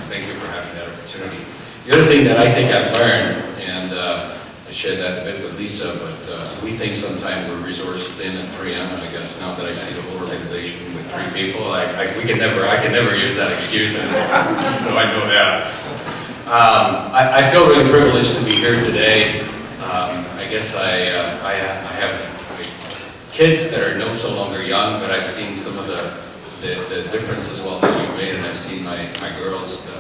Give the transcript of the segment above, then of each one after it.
thank you for having that opportunity. The other thing that I think I've learned, and I shared that a bit with Lisa, but we think sometimes we're resource thin at 3M, and I guess now that I see the whole organization with 3 people, I can never use that excuse anymore, so I know that. I feel really privileged to be here today. I guess I have kids that are no longer young, but I've seen some of the difference as well that you've made, and I've seen my girls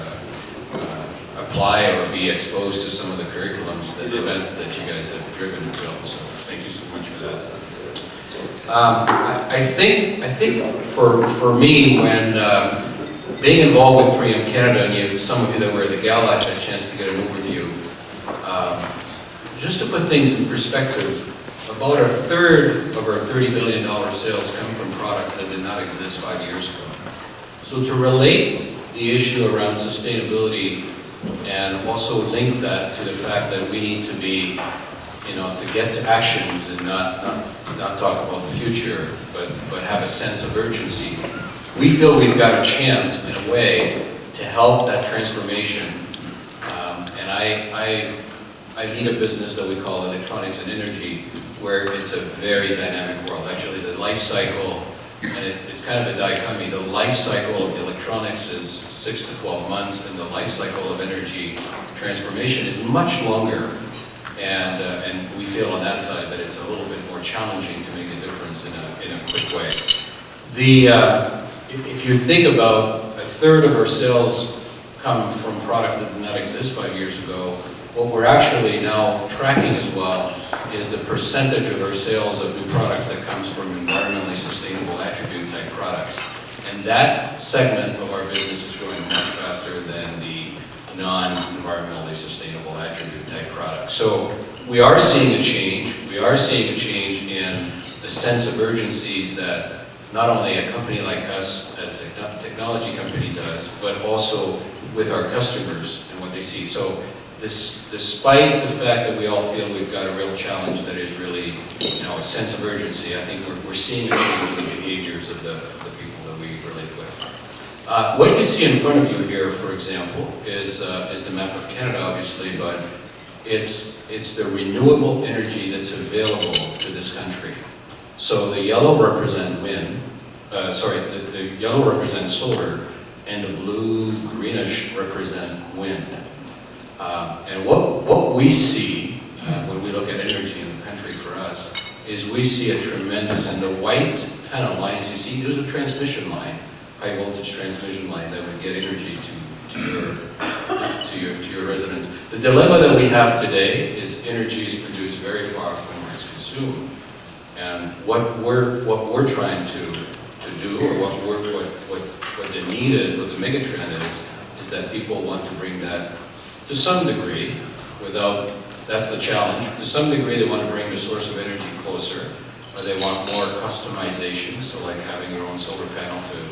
apply or be exposed to some of the curriculums, the events that you guys have driven and built. So thank you so much for that. I think for me, when being involved with 3M Canada, and some of you that were at the gala had a chance to get an overview, just to put things in perspective, about 1/3 of our $30 billion sales come from products that did not exist 5 years ago. So to relate the issue around sustainability and also link that to the fact that we need to be, to get to actions and not talk about the future, but have a sense of urgency, we feel we've got a chance in a way to help that transformation. And I lead a business that we call Electronics and Energy, where it's a very dynamic world. Actually, the life cycle, and it's kind of a dichotomy, the life cycle of electronics is 6 to 12 months, and the life cycle of energy transformation is much longer. And we feel on that side that it's a little bit more challenging to make a difference in a quick way. If you think about 1/3 of our sales come from products that did not exist 5 years ago, what we're actually now tracking as well is the percentage of our sales of new products that comes from environmentally sustainable attribute type products. And that segment of our business is growing much faster than the non-environmentally sustainable attribute type products. So we are seeing a change. We are seeing a change in the sense of urgencies that not only a company like us as a technology company does, but also with our customers and what they see. So despite the fact that we all feel we've got a real challenge that is really, a sense of urgency, I think we're seeing a change in the behaviors of the people that we relate with. What you see in front of you here, for example, is the map of Canada, obviously, but it's the renewable energy that's available to this country. So the yellow represent wind, the yellow represents solar, and the blue greenish represent wind. And what we see when we look at energy in the country for us is we see a tremendous, and the white kind of lines you see, there's a transmission line, high voltage transmission line that would get energy to your residence. The dilemma that we have today is energy is produced very far from where it's consumed. And what we're trying to do, or what the need is, what the megatrend is that people want to bring that to some degree, that's the challenge. To some degree, they want to bring the source of energy closer, or they want more customization, so like having your own solar panel too.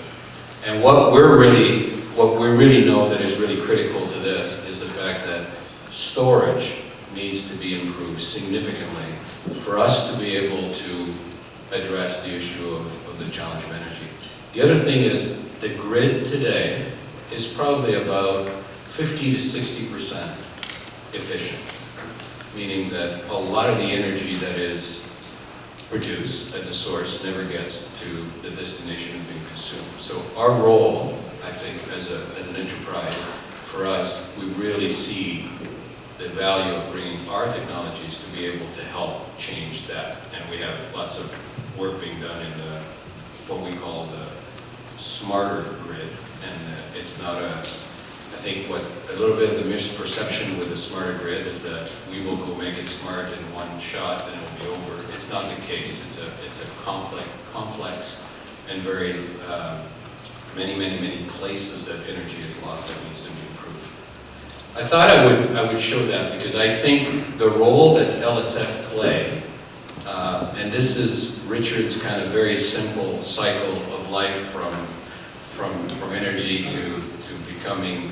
And what we really know that is really critical to this is the fact that storage needs to be improved significantly for us to be able to address the issue of the challenge of energy. The other thing is the grid today is probably about 50 to 60% efficient, meaning that a lot of the energy that is produced at the source never gets to the destination of being consumed. So our role, I think, as an enterprise, for us, we really see the value of bringing our technologies to be able to help change that. And we have lots of work being done in what we call the smarter grid, and it's not I think a little bit of the misperception with the smarter grid is that we will go make it smart in one shot and it'll be over. It's not the case. It's a complex and very many places that energy is lost that needs to be improved. I thought I would show that because I think the role that LSF play, and this is Richard's kind of very simple cycle of life from energy to becoming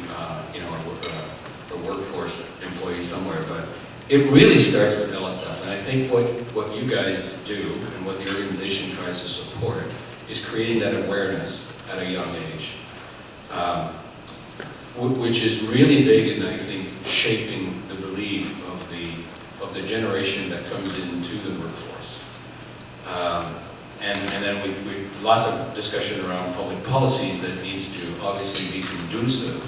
a workforce employee somewhere, but it really starts with LSF. And I think what you guys do and what the organization tries to support is creating that awareness at a young age. which is really big and I think shaping the belief of the generation that comes into the workforce. And then we lots of discussion around public policies that needs to obviously be conducive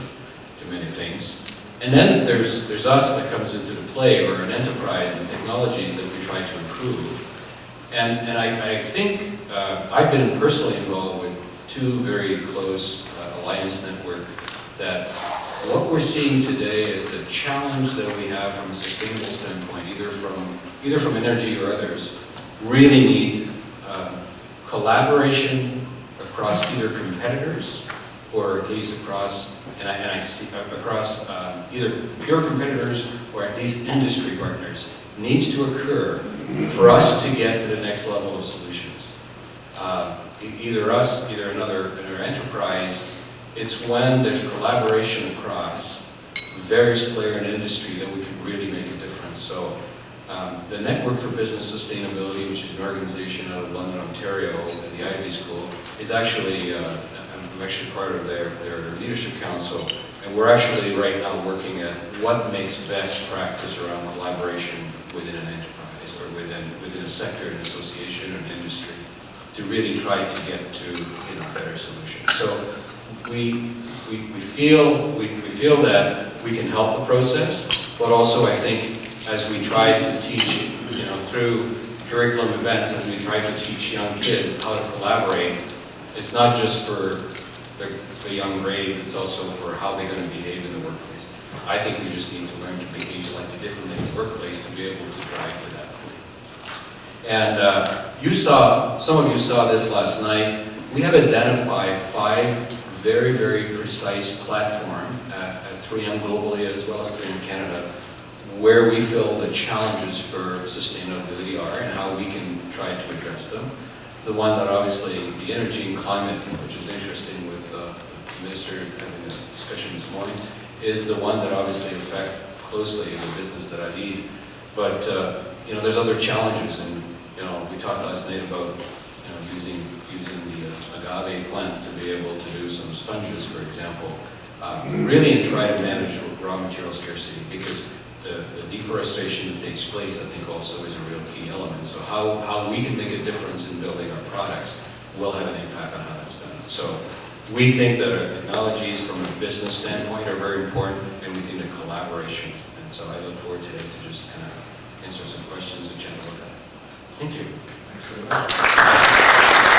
to many things. And then there's us that comes into the play, or an enterprise and technologies that we try to improve. And I think I've been personally involved with two very close alliance network that what we're seeing today is the challenge that we have from a sustainable standpoint, either from energy or others, really need collaboration across either competitors or at least across, and I see across either pure competitors or at least industry partners, needs to occur for us to get to the next level of solutions. Either us, either another enterprise. It's when there's collaboration across various players in industry that we can really make a difference. So the Network for Business Sustainability, which is an organization out of London, Ontario, and the Ivy School, is actually, I'm actually part of their leadership council, and we're actually right now working at what makes best practice around collaboration within an enterprise or within a sector, an association, an industry, to really try to get to better solutions. So we feel that we can help the process, but also I think as we try to teach, through curriculum events, and we try to teach young kids how to collaborate, it's not just for the young grades, it's also for how they're going to behave in the workplace. I think we just need to learn to behave slightly differently in the workplace to be able to drive to that point. And some of you saw this last night. We have identified 5 very, very precise platforms at 3M globally as well as 3M Canada, where we feel the challenges for sustainability are and how we can try to address them. The one that obviously, the energy and climate, which is interesting with the Minister having a discussion this morning, is the one that obviously affect closely the business that I lead. But there's other challenges, and we talked last night about using the agave plant to be able to do some sponges, for example, really and try to manage raw material scarcity, because the deforestation that takes place, I think, also is a real key element. So how we can make a difference in building our products will have an impact on how that's done. So we think that our technologies from a business standpoint are very important, and we think that collaboration. And so I look forward today to just kind of answer some questions and chat about that. Thank you. Thanks very much.